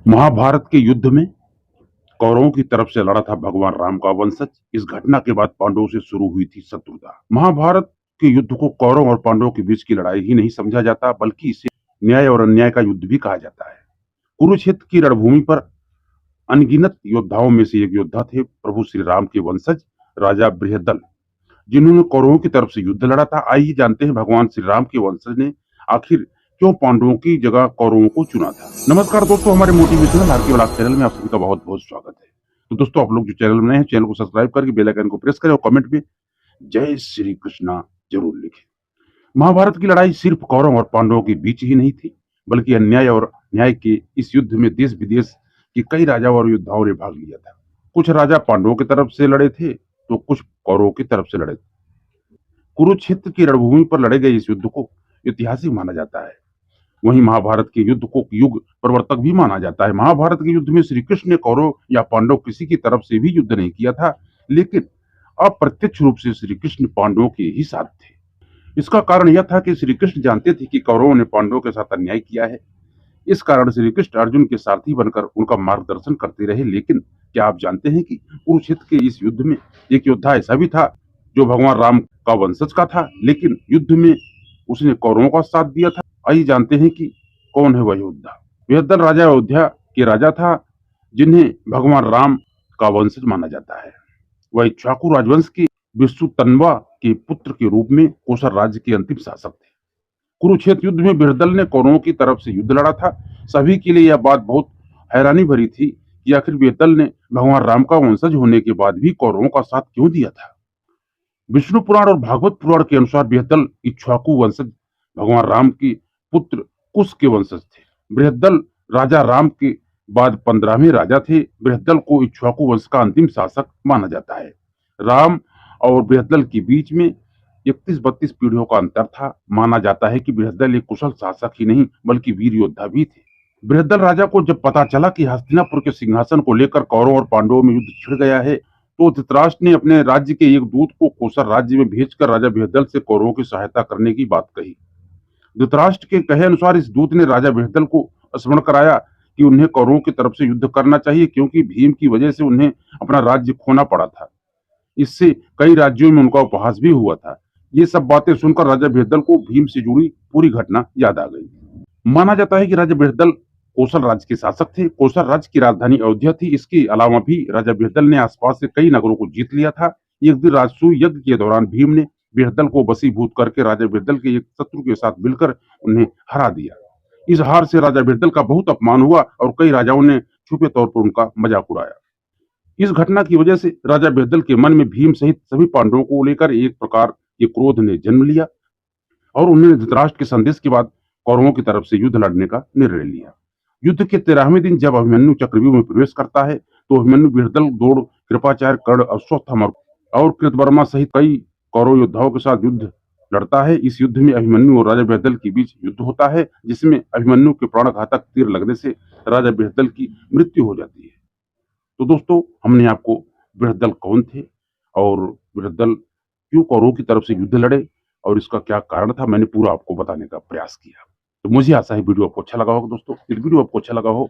महाभारत के युद्ध में कौरवों की तरफ से लड़ा था भगवान राम का वंशज। इस घटना के बाद पांडवों से शुरू हुई थी शत्रुता। महाभारत के युद्ध को कौरव और पांडवों के बीच की लड़ाई ही नहीं समझा जाता, बल्कि इसे न्याय और अन्याय का युद्ध भी कहा जाता है। कुरुक्षेत्र की रणभूमि पर अनगिनत योद्धाओं में से एक योद्धा थे प्रभु श्री राम के वंशज राजा बृहदल, जिन्होंने कौरवों की तरफ से युद्ध लड़ा था। आइए जानते हैं भगवान श्री राम के वंशज ने आखिर क्यों पांडवों की जगह कौरवों को चुना था। नमस्कार दोस्तों, हमारे मोटिवेशनल आरके व्लॉग चैनल में आप सभी का बहुत बहुत स्वागत है। तो दोस्तों, आप लोग जो चैनल बनाए हैं, चैनल को सब्सक्राइब करके बेल आइकन को प्रेस करें और कमेंट में जय श्री कृष्णा जरूर लिखें। महाभारत की लड़ाई सिर्फ कौरव और पांडवों के बीच ही नहीं थी, बल्कि अन्याय और न्याय के इस युद्ध में देश विदेश के कई राजाओं और योद्धाओं ने भाग लिया था। कुछ राजा पांडवों की तरफ से लड़े थे तो कुछ कौरवों की तरफ से लड़े थे। कुरुक्षेत्र की रणभूमि पर लड़े गए इस युद्ध को ऐतिहासिक माना जाता है। वहीं महाभारत के युद्ध को युग प्रवर्तक भी माना जाता है। महाभारत के युद्ध में श्री कृष्ण ने कौरव या पांडव किसी की तरफ से भी युद्ध नहीं किया था, लेकिन अप्रत्यक्ष रूप से श्री कृष्ण पांडवों के ही साथ थे। इसका कारण यह था कि श्री कृष्ण जानते थे कि कौरवों ने पांडवों के साथ अन्याय किया है। इस कारण श्री कृष्ण अर्जुन के सारथी बनकर उनका मार्गदर्शन करते रहे। लेकिन क्या आप जानते हैं कि कुरुक्षेत्र के इस युद्ध में एक योद्धा ऐसा भी था जो भगवान राम का वंशज का था, लेकिन युद्ध में उसने कौरवों का साथ दिया था। आइए जानते हैं कि कौन है वह योद्धा। बृहद्दल राजा अयोध्या के राजा था, जिन्हें भगवान राम का वंशज माना जाता है। वह इक्ष्वाकु राजवंश के विष्णुतन्वा के पुत्र के रूप में कोसर राज्य के अंतिम शासक थे। कुरुक्षेत्र युद्ध में बृहद्दल ने कौरवों की तरफ से युद्ध लड़ा था। सभी के लिए यह बात बहुत हैरानी भरी थी कि आखिर बृहद्दल ने भगवान राम का वंशज होने के बाद भी कौरवों का साथ क्यों दिया था। विष्णु पुराण और भागवत पुराण के अनुसार बृहद्दल इक्ष्वाकु वंशज भगवान राम के पुत्र कुश के वंशज थे। बृहद्दल राजा राम के बाद 15वें राजा थे। बृहद्दल को इक्ष्वाकु वंश का अंतिम शासक माना जाता है। राम और बृहद्दल के बीच में 31-32 पीढ़ियों का अंतर था। माना जाता है कि बृहद्दल एक कुशल शासक ही नहीं बल्कि वीर योद्धा भी थे। बृहद्दल राजा को जब पता चला कि हस्तिनापुर के सिंहासन को लेकर कौरव और पांडवों में युद्ध छिड़ गया है, तो धृतराष्ट्र ने अपने राज्य के एक दूत को कोसर राज्य में भेजकर राजा बृहद्दल से कौरवों की सहायता करने की बात कही। धृतराष्ट्र के कहे अनुसार इस दूत ने राजा बृहद्दल को स्मरण कराया कि उन्हें कौरवों की तरफ से युद्ध करना चाहिए, क्योंकि भीम की वजह से उन्हें अपना राज्य खोना पड़ा था। इससे कई राज्यों में उनका उपहास भी हुआ था। ये सब बातें सुनकर राजा बृहद्दल को भीम से जुड़ी पूरी घटना याद आ गई। माना जाता है कि राजा बृहद्दल कोसल राज्य के शासक थे। कोसल राज्य की राजधानी अयोध्या थी। इसके अलावा भी राजा बृहद्दल ने आसपास से कई नगरों को जीत लिया था। एक दिन राजसूय यज्ञ के दौरान भीम ने बृहद्दल को वशीभूत करके राजा बृहद्दल के एक शत्रु के साथ मिलकर उन्हें हरा दिया। इस हार से राजा बृहद्दल का बहुत अपमान हुआ और कई राजाओं ने छुपे तौर पर उनका मजाक उड़ाया। इस घटना की वजह से राजा बृहद्दल के मन में भीम सहित सभी पांडवों को लेकर एक प्रकार के क्रोध ने जन्म लिया और उन्होंने धृतराष्ट्र के संदेश के बाद कौरवों की तरफ से युद्ध लड़ने का निर्णय लिया। युद्ध के 13वें दिन जब अभिमन्यु चक्रव्यूह में प्रवेश करता है, तो अभिमन्यु बृहद्दल, द्रोण, कृपाचार्य, कर्ण, अश्वत्थामा और कृतवर्मा सहित कई कौरव योद्धाओं के साथ युद्ध लड़ता है। इस युद्ध में अभिमन्यु और राजा बृहद्दल के बीच युद्ध होता है, जिसमें अभिमन्यु के प्राणघातक तीर लगने से राजा बृहद्दल की मृत्यु हो जाती है। तो दोस्तों, हमने आपको बृहद्दल कौन थे और बृहद्दल क्यों कौरवों की तरफ से युद्ध लड़े और इसका क्या कारण था, मैंने पूरा आपको बताने का प्रयास किया। तो मुझे आशा है वीडियो आपको अच्छा लगा होगा। दोस्तों, यदि वीडियो आपको अच्छा लगा हो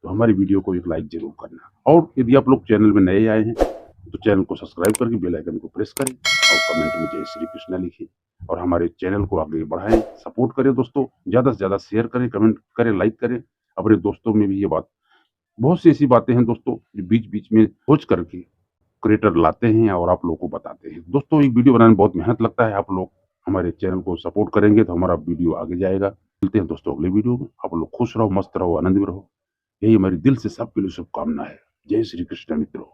तो हमारी वीडियो को एक लाइक जरूर करना, और यदि आप लोग चैनल में नए आए हैं तो चैनल को सब्सक्राइब करके बेल आइकन को प्रेस करें और कमेंट में जय श्री कृष्णा लिखें और हमारे चैनल को आगे बढ़ाएं, सपोर्ट करें। दोस्तों, ज्यादा से ज्यादा शेयर करें, कमेंट करें, लाइक करें। अपने दोस्तों में भी ये बात, बहुत सी ऐसी बातें हैं दोस्तों जो बीच बीच में खोज करके क्रिएटर लाते हैं और आप लोगों को बताते हैं। दोस्तों, एक वीडियो बनाने में बहुत मेहनत लगता है। आप लोग हमारे चैनल को सपोर्ट करेंगे तो हमारा वीडियो आगे जाएगा। मिलते हैं दोस्तों अगले वीडियो में। आप लोग खुश रहो, मस्त रहो, आनंद में रहो। यही हमारी दिल से सबके लिए शुभकामना है। जय श्री कृष्ण मित्रों।